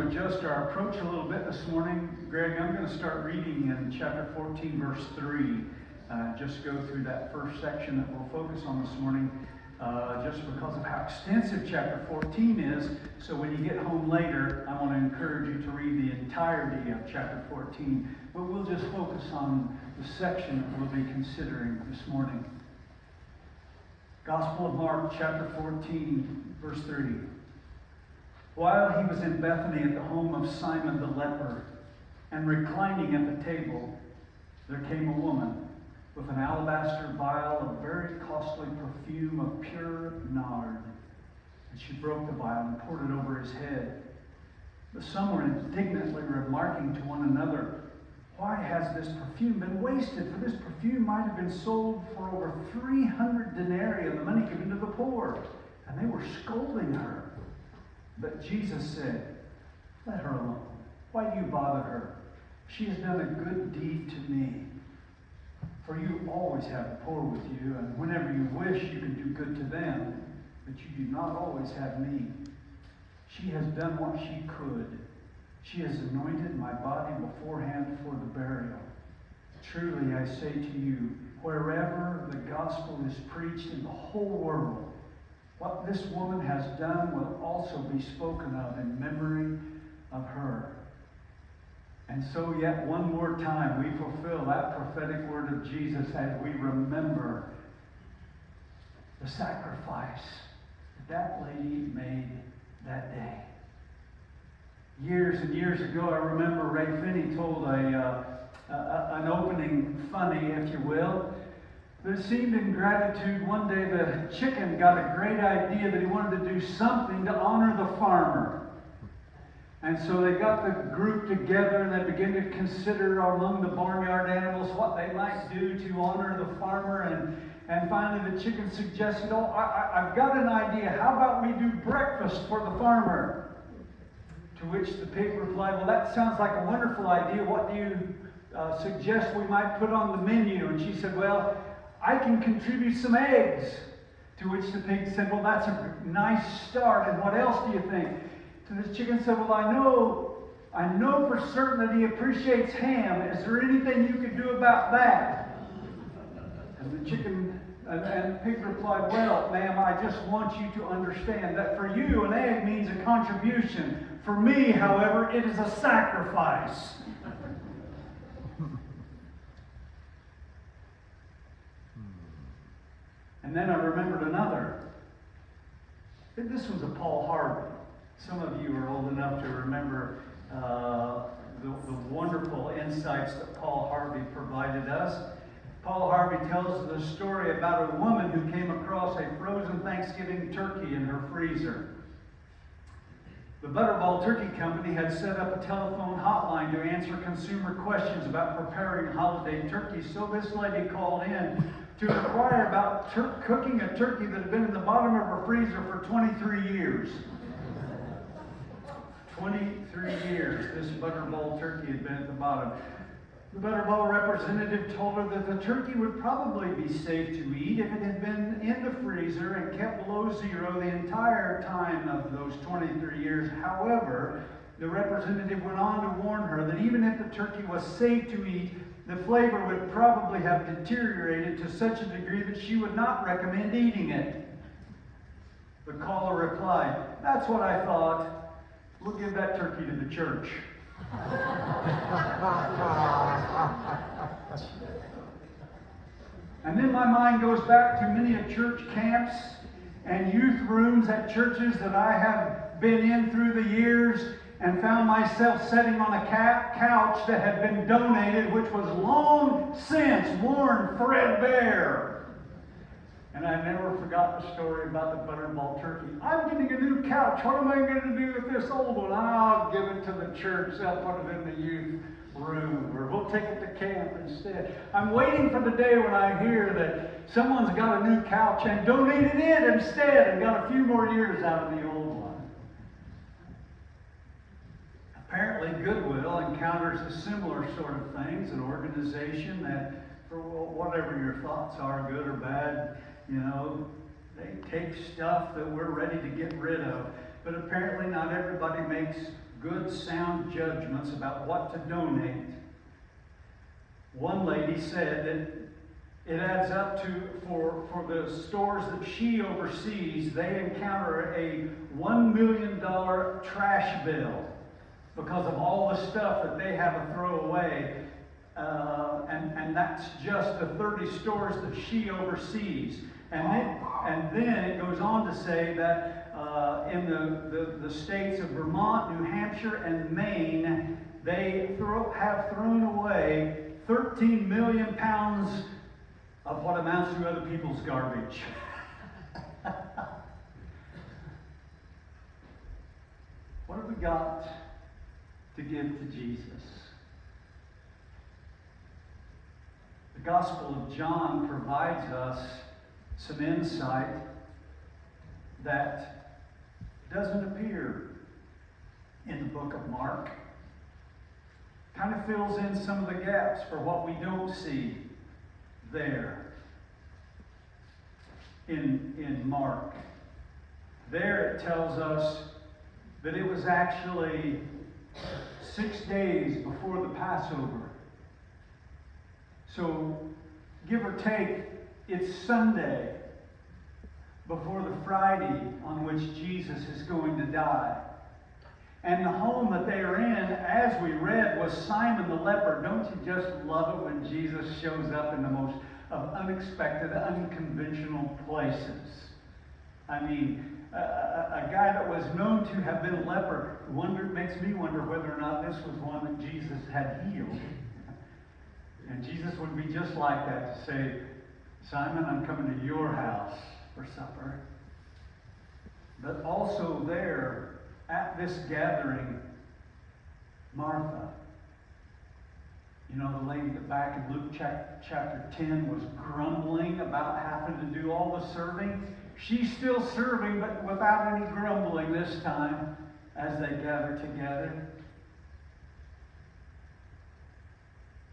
adjust our approach a little bit this morning. Greg, I'm going to start reading in chapter 14, verse 3. Just go through that first section that we'll focus on this morning, just because of how extensive chapter 14 is. So when you get home later, I want to encourage you to read the entirety of chapter 14. But we'll just focus on the section that we'll be considering this morning. Gospel of Mark, chapter 14, verse 3. While he was in Bethany at the home of Simon the leper, and reclining at the table, there came a woman with an alabaster vial of very costly perfume of pure nard. And she broke the vial and poured it over his head. But some were indignantly remarking to one another, "Why has this perfume been wasted? For this perfume might have been sold for over 300 denarii and the money given to the poor." And they were scolding her. But Jesus said, "Let her alone. Why do you bother her? She has done a good deed to me. For you always have the poor with you, and whenever you wish, you can do good to them, but you do not always have me. She has done what she could. She has anointed my body beforehand for the burial. Truly, I say to you, wherever the gospel is preached in the whole world, what this woman has done will also be spoken of in memory of her." And so yet one more time we fulfill that prophetic word of Jesus as we remember the sacrifice that lady made that day. Years and years ago, I remember Ray Finney told an opening funny, if you will. But it seemed in gratitude one day the chicken got a great idea that he wanted to do something to honor the farmer. And so they got the group together and they began to consider among the barnyard animals what they might do to honor the farmer. And finally the chicken suggested, I've got an idea. How about we do breakfast for the farmer? To which the pig replied, "Well, that sounds like a wonderful idea. What do you suggest we might put on the menu?" And she said, "Well, I can contribute some eggs." To which the pig said, "Well, that's a nice start. And what else do you think?" So the chicken said, "Well, I know for certain that he appreciates ham. Is there anything you could do about that?" And the chicken and the pig replied, "Well, ma'am, I just want you to understand that for you, an egg means a contribution. For me, however, it is a sacrifice." And then I remembered another. This was a Paul Harvey. Some of you are old enough to remember the wonderful insights that Paul Harvey provided us. Paul Harvey tells the story about a woman who came across a frozen Thanksgiving turkey in her freezer. The Butterball Turkey Company had set up a telephone hotline to answer consumer questions about preparing holiday turkeys. So this lady called in to inquire about cooking a turkey that had been in the bottom of her freezer for 23 years. 23 years this Butterball turkey had been at the bottom. The Butterball representative told her that the turkey would probably be safe to eat if it had been in the freezer and kept below zero the entire time of those 23 years. However, the representative went on to warn her that even if the turkey was safe to eat, the flavor would probably have deteriorated to such a degree that she would not recommend eating it. The caller replied, "That's what I thought. We'll give that turkey to the church." And then my mind goes back to many of church camps and youth rooms at churches that I have been in through the years, and found myself sitting on a couch that had been donated, which was long since worn threadbare. And I never forgot the story about the Butterball turkey. "I'm getting a new couch. What am I going to do with this old one? I'll give it to the church. They'll put it in the youth room, or we'll take it to camp instead." I'm waiting for the day when I hear that someone's got a new couch and donated it instead and got a few more years out of the old one. Apparently, Goodwill encounters a similar sort of things, an organization that, for whatever your thoughts are, good or bad, they take stuff that we're ready to get rid of. But apparently not everybody makes good, sound judgments about what to donate. One lady said that it adds up to, for the stores that she oversees, they encounter a $1 million trash bill because of all the stuff that they have to throw away. And that's just the 30 stores that she oversees. And then it goes on to say that in the states of Vermont, New Hampshire, and Maine, they have thrown away 13 million pounds of what amounts to other people's garbage. What have we got to give to Jesus? The Gospel of John provides us some insight that doesn't appear in the book of Mark. Kind of fills in some of the gaps for what we don't see there in Mark. There it tells us that it was actually 6 days before the Passover. So, give or take, it's Sunday before the Friday on which Jesus is going to die. And the home that they are in, as we read, was Simon the leper. Don't you just love it when Jesus shows up in the most of unexpected, unconventional places? I mean, a guy that was known to have been a leper makes me wonder whether or not this was one that Jesus had healed. And Jesus would be just like that to say, Simon, I'm coming to your house for supper. But also there, at this gathering, Martha, you know, the lady that back in Luke chapter 10 was grumbling about having to do all the serving. She's still serving, but without any grumbling this time as they gather together.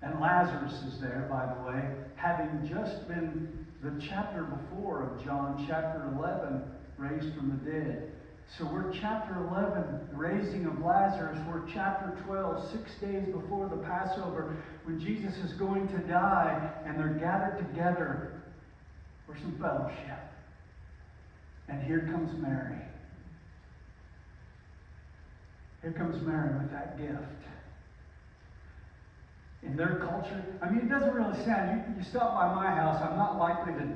And Lazarus is there, by the way, having just been the chapter before of John, chapter 11, raised from the dead. So we're chapter 11, the raising of Lazarus. We're chapter 12, 6 days before the Passover, when Jesus is going to die, and they're gathered together for some fellowship. And here comes Mary. Here comes Mary with that gift. In their culture, I mean, it doesn't really sound, you stop by my house, I'm not likely to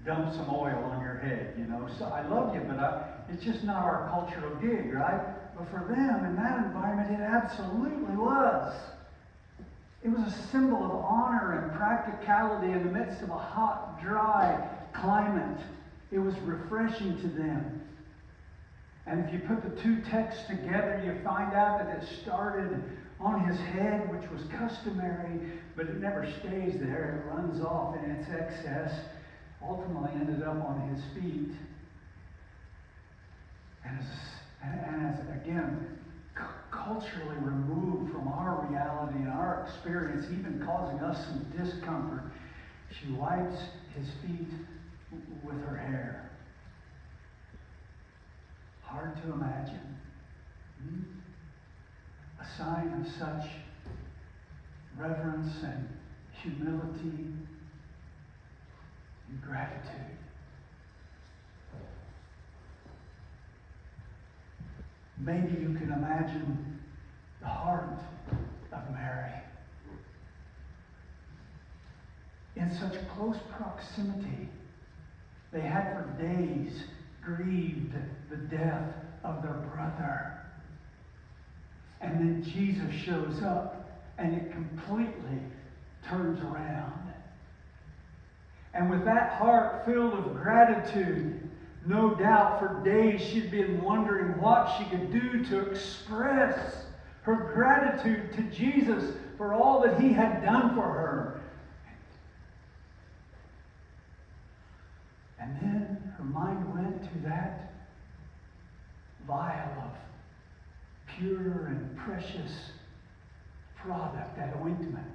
dump some oil on your head, you know. So I love you, but it's just not our cultural gig, right? But for them, in that environment, it absolutely was. It was a symbol of honor and practicality in the midst of a hot, dry climate. It was refreshing to them. And if you put the two texts together, you find out that it started on his head, which was customary, but it never stays there. It runs off in its excess. Ultimately ended up on his feet. And as again, culturally removed from our reality and our experience, even causing us some discomfort, she wipes his feet with her hair. Hard to imagine. A sign of such reverence and humility and gratitude. Maybe you can imagine the heart of Mary. In such close proximity, they had for days grieved the death of their brother. And then Jesus shows up, and it completely turns around. And with that heart filled with gratitude, no doubt for days she'd been wondering what she could do to express her gratitude to Jesus for all that he had done for her. And then her mind went to that vial of pure and precious product, that ointment.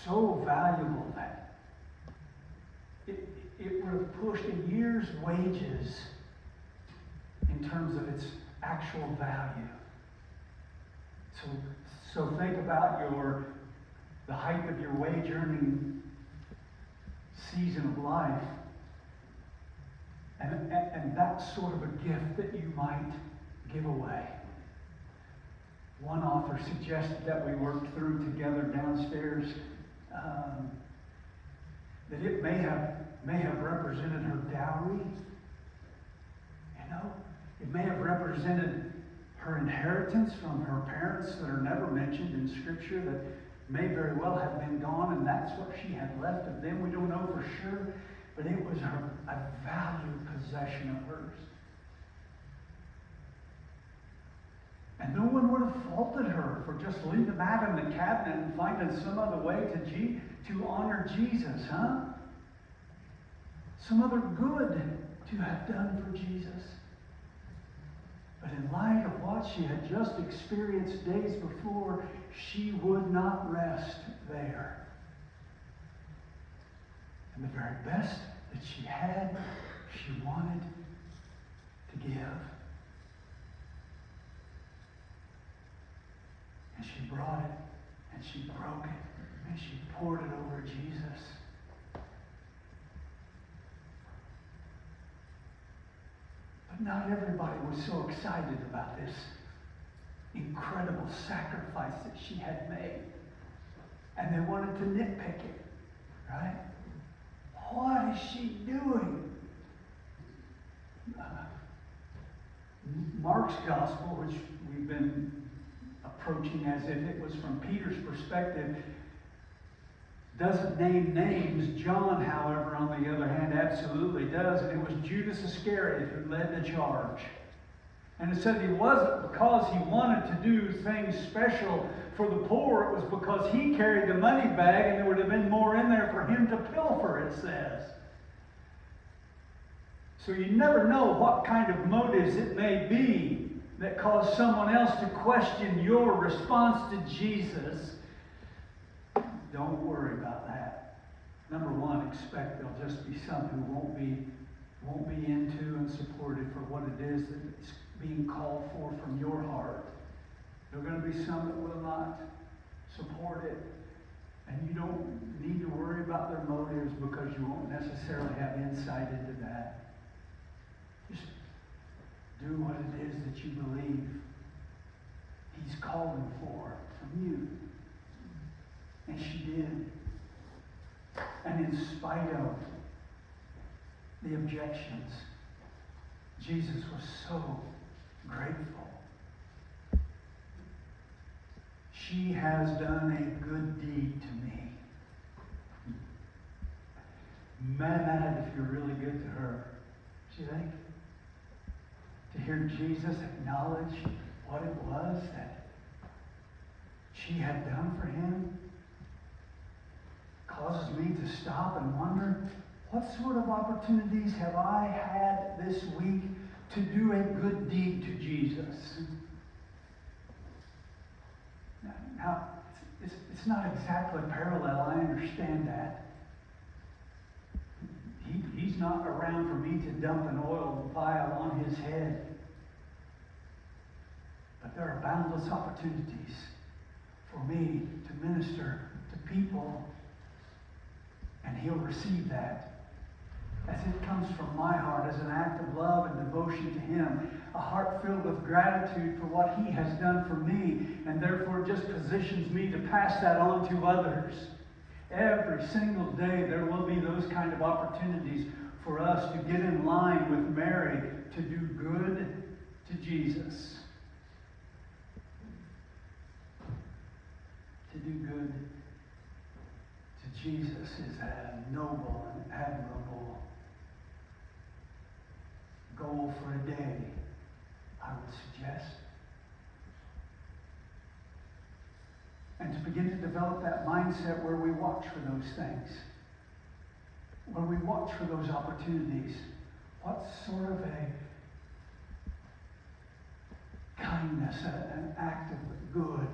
So valuable that it would have pushed a year's wages in terms of its actual value. So think about the height of your wage earning season of life, and that sort of a gift that you might give away. One author suggested that we worked through together downstairs that it may have represented her dowry. It may have represented her inheritance from her parents that are never mentioned in Scripture, that may very well have been gone, and that's what she had left of them. We don't know for sure, but it was a valued possession of hers. And no one would have faulted her for just leaving that in the cabinet and finding some other way to honor Jesus, huh? Some other good to have done for Jesus. But in light of what she had just experienced days before, she would not rest there. And the very best that she had, she wanted to give. And she brought it, and she broke it, and she poured it over Jesus. But not everybody was so excited about this incredible sacrifice that she had made. And they wanted to nitpick it, right? What is she doing? Mark's gospel, which we've been approaching as if it was from Peter's perspective, doesn't name names. John, however, on the other hand, absolutely does. And it was Judas Iscariot who led the charge. And it said it wasn't because he wanted to do things special for the poor. It was because he carried the money bag and there would have been more in there for him to pilfer, it says. So you never know what kind of motives it may be that cause someone else to question your response to Jesus. Don't worry about that. Number one, expect there'll just be some who won't be into and supported for what it is that's being called for from your heart. There are going to be some that will not support it. And you don't need to worry about their motives because you won't necessarily have insight into that. Just do what it is that you believe He's calling for from you. And she did. And in spite of the objections, Jesus was so grateful. She has done a good deed to me. Man, if you're really good to her, do you think? To hear Jesus acknowledge what it was that she had done for him causes me to stop and wonder, what sort of opportunities have I had this week to do a good deed to Jesus? Now, it's not exactly parallel, I understand that. He's not around for me to dump an oil vial on his head. But there are boundless opportunities for me to minister to people, and He'll receive that as it comes from my heart as an act of love and devotion to Him, a heart filled with gratitude for what He has done for me, and therefore just positions me to pass that on to others. Every single day there will be those kind of opportunities for us to get in line with Mary to do good to Jesus. To do good to Jesus is a noble and admirable goal for a day, I would suggest. And to begin to develop that mindset where we watch for those things, where we watch for those opportunities. What sort of a kindness, an act of good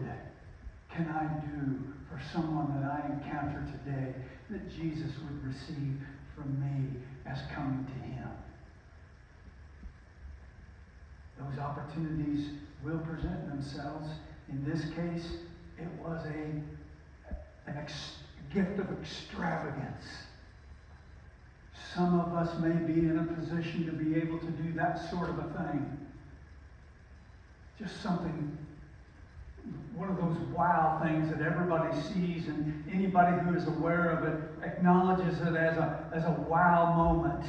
can I do for someone that I encounter today that Jesus would receive from me as coming to Him? Those opportunities will present themselves, In this case, it was a gift of extravagance. Some of us may be in a position to be able to do that sort of a thing. Just something, one of those wow things that everybody sees, and anybody who is aware of it acknowledges it as a wow moment.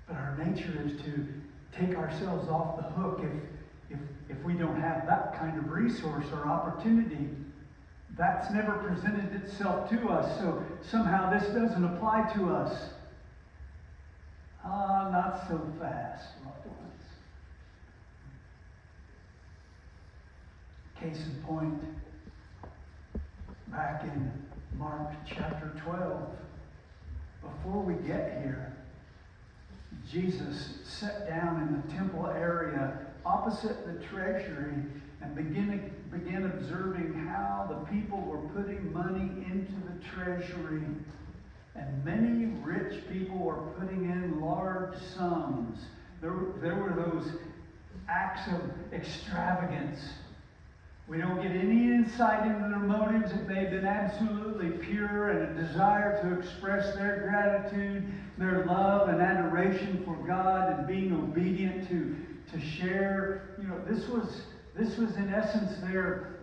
But our nature is to take ourselves off the hook if we don't have that kind of resource or opportunity. That's never presented itself to us, so somehow this doesn't apply to us. Not so fast, loved ones. Case in point, back in Mark chapter 12, before we get here, Jesus sat down in the temple area opposite the treasury and began observing how the people were putting money into the treasury. And many rich people were putting in large sums. There were those acts of extravagance. We don't get any insight into their motives. If they've been absolutely pure and a desire to express their gratitude, their love and adoration for God, and being obedient to share. You know, this was in essence their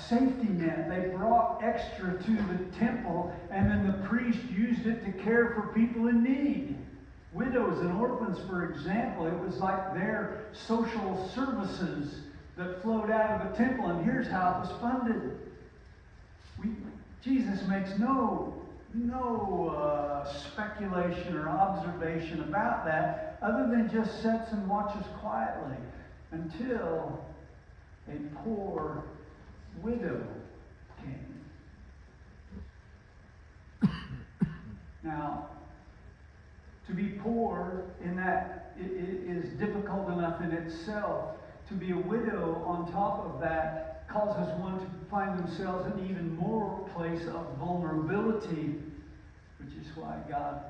safety net. They brought extra to the temple, and then the priest used it to care for people in need. Widows and orphans, for example, it was like their social services that flowed out of the temple, and here's how it was funded. Jesus makes no speculation or observation about that, other than just sits and watches quietly until a poor widow came. Now, to be poor in that it is difficult enough in itself. To be a widow on top of that causes one to find themselves in even more place of vulnerability, which is why God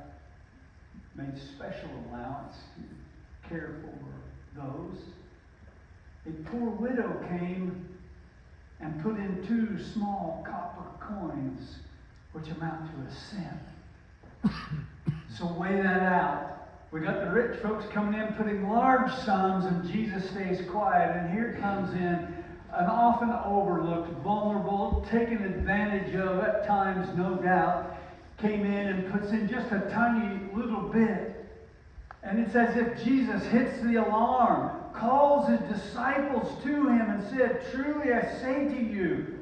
made special allowance to care for those. A poor widow came and put in 2 small copper coins, which amount to a cent. So weigh that out. We got the rich folks coming in, putting large sums, and Jesus stays quiet. And here comes in an often overlooked, vulnerable, taken advantage of at times, no doubt, came in and puts in just a tiny little bit. And it's as if Jesus hits the alarm, calls his disciples to him and said, "Truly I say to you,"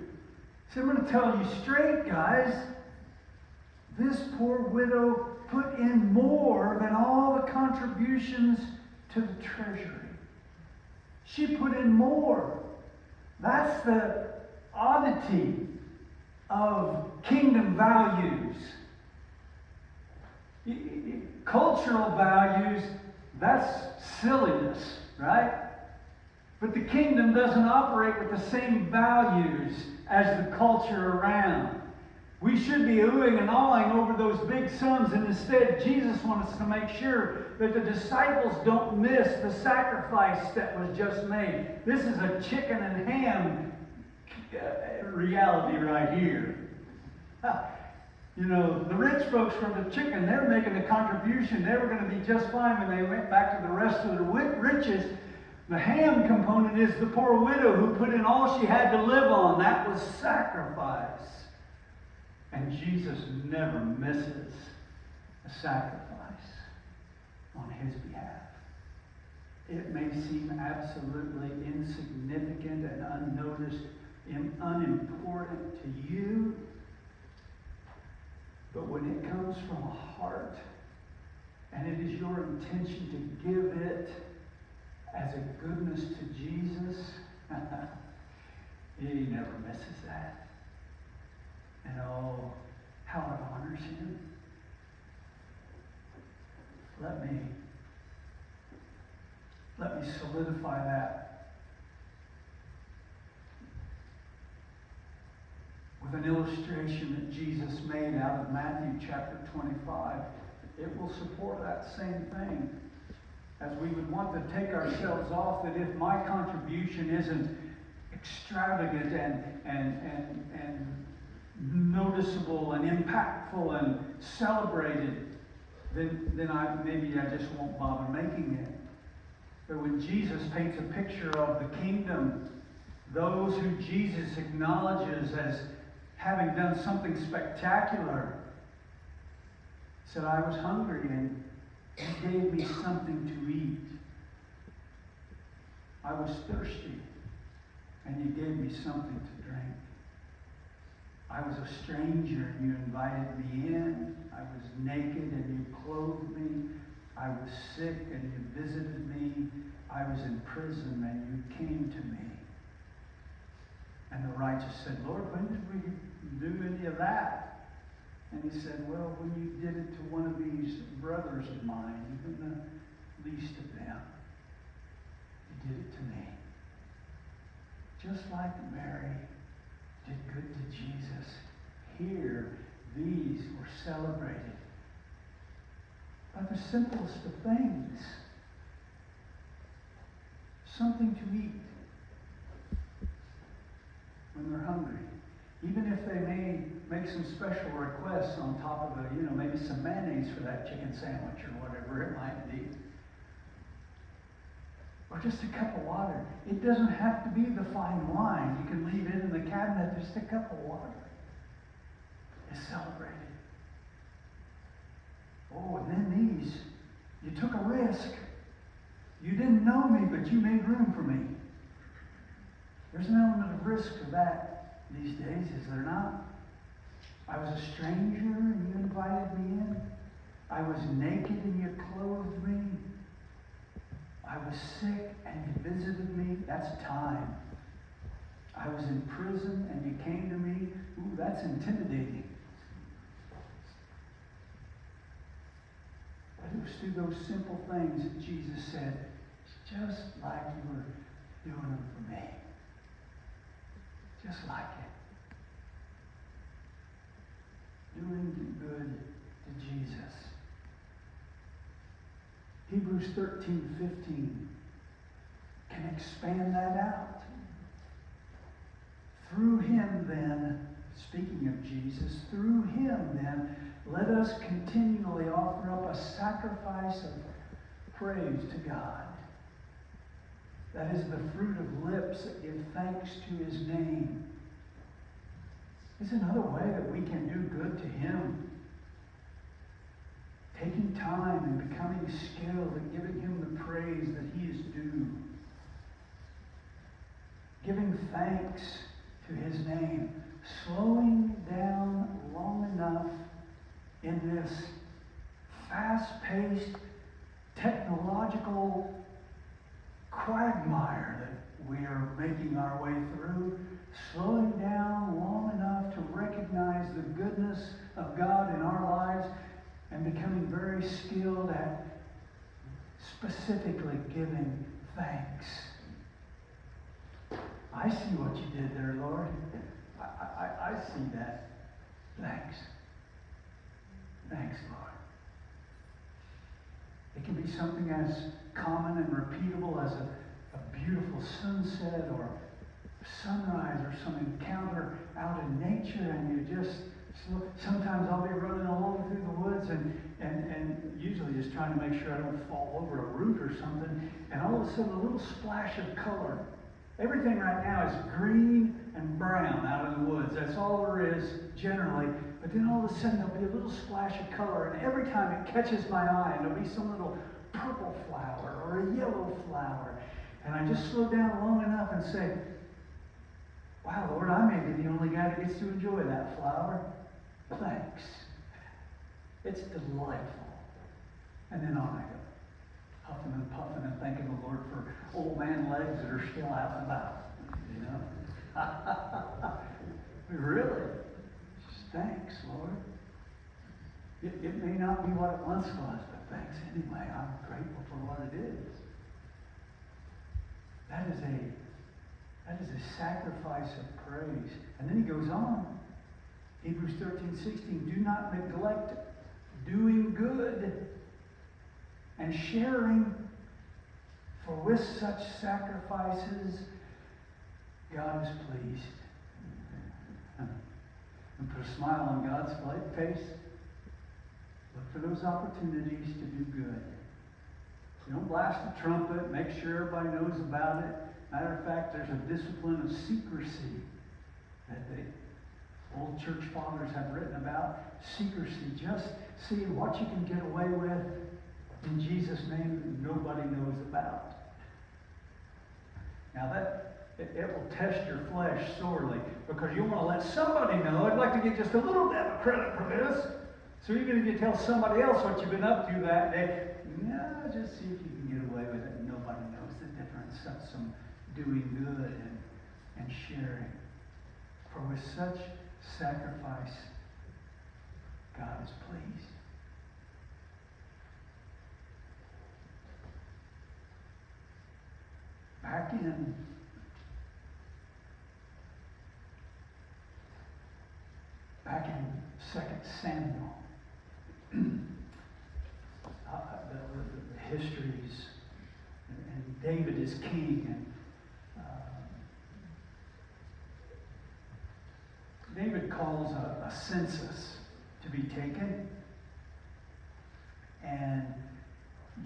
he said, "I'm going to tell you straight, guys, this poor widow put in more than all the contributions to the treasury." She put in more. That's the oddity of kingdom values. Cultural values, that's silliness, right? But the kingdom doesn't operate with the same values as the culture around. We should be oohing and awing over those big sums, and instead Jesus wants us to make sure that the disciples don't miss the sacrifice that was just made. This is a chicken and ham reality right here. You know, the rich folks from the chicken, they're making a contribution. They were going to be just fine when they went back to the rest of their riches. The ham component is the poor widow who put in all she had to live on. That was sacrifice. And Jesus never misses a sacrifice on his behalf. It may seem absolutely insignificant and unnoticed and unimportant to you, but when it comes from a heart and it is your intention to give it as a goodness to Jesus, he never misses that. And oh, how it honors him. Let me solidify that with an illustration that Jesus made out of Matthew chapter 25. It will support that same thing. as we would want to take ourselves off, that if my contribution isn't extravagant and noticeable and impactful and celebrated, then maybe I just won't bother making it. But when Jesus paints a picture of the kingdom, those who Jesus acknowledges as having done something spectacular, said, I was hungry and you gave me something to eat. I was thirsty and you gave me something to drink. I was a stranger and you invited me in. I was naked and you clothed me. I was sick and you visited me. I was in prison and you came to me. And the righteous said, Lord, when did we do any of that? And he said, well, when you did it to one of these brothers of mine, even the least of them, you did it to me. Just like Mary did good to Jesus, here these were celebrated by the simplest of things. Something to eat when they're hungry. Even if they may make some special requests on top of it, maybe some mayonnaise for that chicken sandwich or whatever it might be. Or just a cup of water. It doesn't have to be the fine wine. You can leave it in the cabinet, just a cup of water. It's celebrated. Oh, and then these, you took a risk. You didn't know me, but you made room for me. There's an element of risk to that these days, is there not? I was a stranger and you invited me in. I was naked and you clothed me. I was sick and you visited me. That's time. I was in prison and you came to me. Ooh, that's intimidating. But it was through those simple things that Jesus said, just like you were doing them for me. Just like it. Doing good to Jesus. Hebrews 13:15 can expand that out. Through him then, speaking of Jesus, through him then, let us continually offer up a sacrifice of praise to God. That is the fruit of lips that give thanks to his name. It's another way that we can do good to him. Taking time and becoming skilled and giving him the praise that he is due. Giving thanks to his name. Slowing down long enough in this fast-paced, technological quagmire that we are making our way through, slowing down long enough to recognize the goodness of God in our lives and becoming very skilled at specifically giving thanks. I see what you did there, Lord. I see that. Thanks. Thanks, Lord. It can be something as common and repeatable as a beautiful sunset or sunrise or some encounter out in nature, and you just, sometimes I'll be running along through the woods and usually just trying to make sure I don't fall over a root or something, and all of a sudden a little splash of color. Everything right now is green and brown out in the woods. That's all there is generally. But then all of a sudden there'll be a little splash of color, and every time it catches my eye, and there'll be some little purple flower or a yellow flower. And I just slow down long enough and say, wow, Lord, I may be the only guy that gets to enjoy that flower. Thanks. It's delightful. And then on I go, huffing and puffing and thanking the Lord for old man legs that are still out and about. You know? Really? Thanks, Lord. It may not be what it once was, but thanks anyway. I'm grateful for what it is. That is a sacrifice of praise. And then he goes on. Hebrews 13:16. Do not neglect doing good and sharing For with such sacrifices, God is pleased. And put a smile on God's face. Look for those opportunities to do good. You don't blast the trumpet, make sure everybody knows about it. Matter of fact, there's a discipline of secrecy that the old church fathers have written about. Secrecy, just seeing what you can get away with in Jesus' name that nobody knows about. Now it will test your flesh sorely because you want to let somebody know. I'd like to get just a little bit of credit for this. So even if you tell somebody else what you've been up to that day, just see if you can get away with it. Nobody knows the difference of some doing good and sharing. For with such sacrifice, God is pleased. Back in Back in 2 Samuel, the histories, and David is king, and David calls a census to be taken, and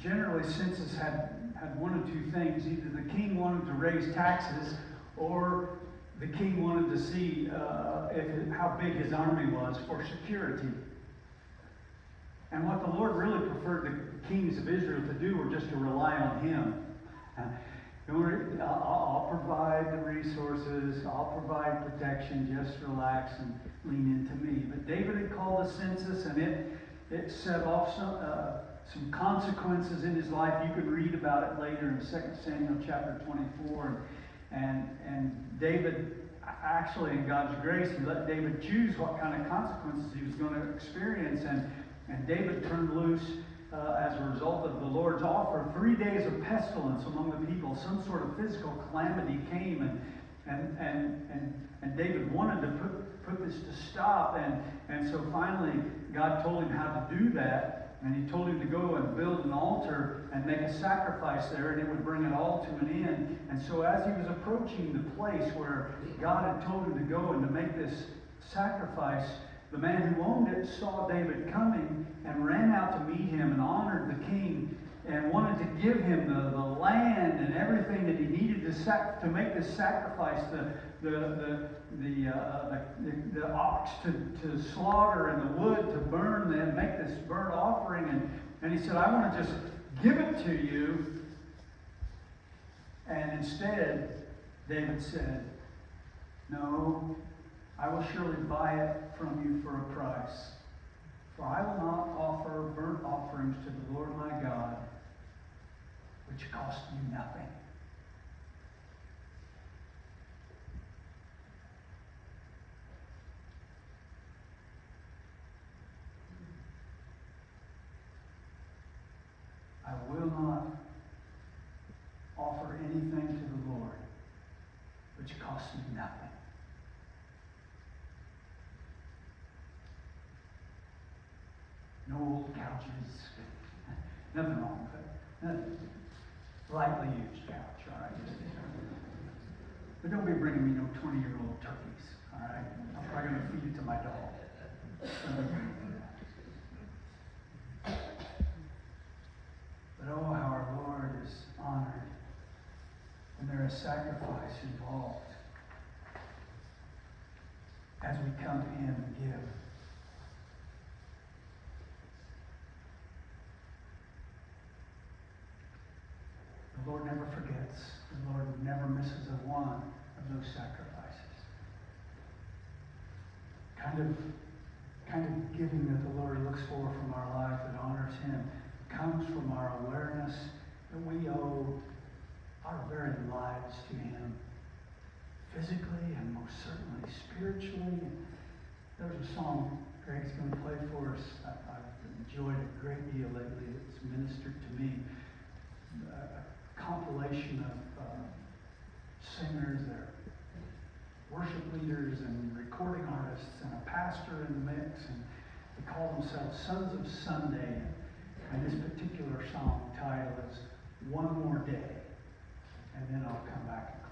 generally census had one of two things. Either the king wanted to raise taxes, or the king wanted to see how big his army was for security. And what the Lord really preferred the kings of Israel to do were just to rely on him. I'll provide the resources, I'll provide protection, just relax and lean into me. But David had called a census, and it set off some consequences in his life. You can read about it later in 2 Samuel chapter 24. And David, actually in God's grace, he let David choose what kind of consequences he was going to experience. And David turned loose as a result of the Lord's offer 3 days of pestilence among the people. Some sort of physical calamity came, and David wanted to put this to stop. And so finally, God told him how to do that. And he told him to go and build an altar and make a sacrifice there, and it would bring it all to an end. And so as he was approaching the place where God had told him to go and to make this sacrifice, the man who owned it saw David coming and ran out to meet him and honored the king and wanted to give him the land and everything that he needed to make this sacrifice, the ox to slaughter and the wood to burn and make this burnt offering. And he said, I want to just give it to you. And instead, David said, no, I will surely buy it from you for a price. For I will not offer burnt offerings to the Lord my God, which cost you nothing. I will not offer anything to the Lord which costs me nothing. No old couches. Nothing wrong with it. Nothing. Lightly used couch, all right? But don't be bringing me no 20-year-old turkeys, all right? I'm probably going to feed it to my dog. But oh, how our Lord is honored when there is sacrifice involved as we come to him and give. The Lord never forgets. The Lord never misses a one of those sacrifices. Kind of giving that the Lord looks for from our life that honors him comes from our awareness that we owe our very lives to him, physically and most certainly spiritually. There's a song Greg's going to play for us. I've enjoyed a great deal lately. It's ministered to me. A compilation of singers, their worship leaders and recording artists and a pastor in the mix, and they call themselves Sons of Sunday. And this particular song title is One More Day. then I'll come back